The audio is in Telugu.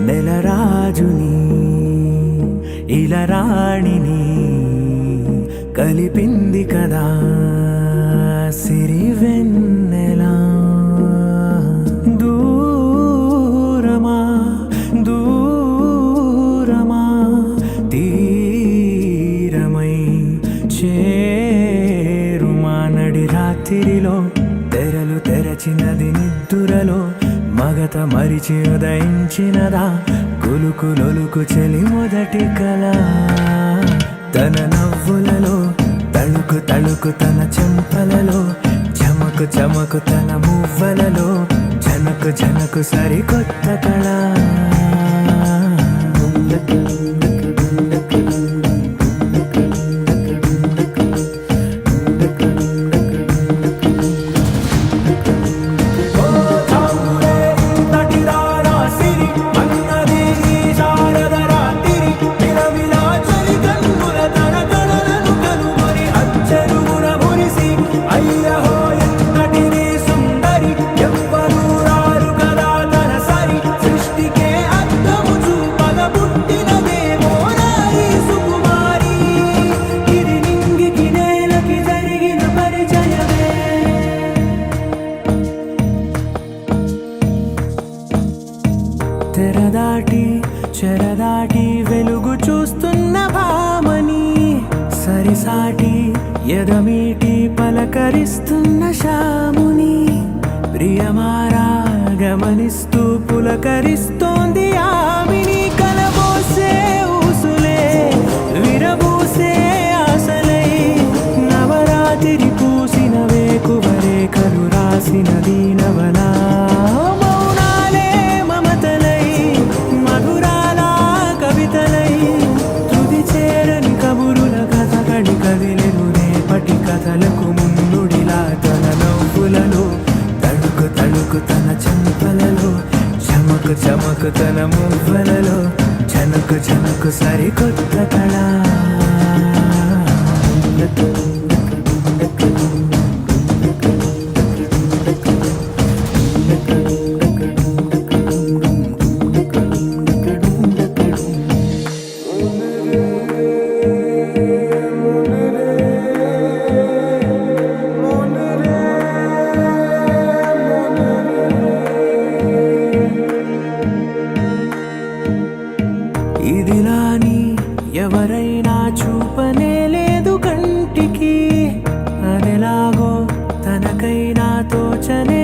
నెలరాజుని ఇలరాణిని కలిపింది కదా సిరివెన్నెలా. దూరమా దూరమా తీరమై చేరుమా నడి రాత్రిలో తెరలు తెరచినది నిద్దురలో మగత మరిచి ఉదయించినదా కులుకు లొలుకు చెలి మొదటి కళ. తన నవ్వులలో తళుకు తళుకు తన చెంపలలో చమకు చమకు తన మువ్వలలో జనకు జనకు సరికొత్త కళ. తెరదాటి చెరదాటి వెలుగు చూస్తున్న భామని సరిసాటి ఎదమీటి పలకరిస్తున్న శాముని ప్రియమారా గమనిస్తూ పులకరిస్తోంది ఆమిని. కలబోసే ఊసులే విరబూసే ఆశలై నవరాత్రి పూసిన వేకువరేఖలు రాసిన దీనవలా. కదిలెను రేపటి కథలకు ముందుడిలా తన నవ్వులలో తడుకు తడుకు తన చెంపలలో చమకు చమకు తన మువ్వలలో జనకు జనకు సరికొత్త కళ. ఇదిలాని ఎవరైనా చూపనే లేదు కంటికి, అదెలాగో తనకైనా తోచనే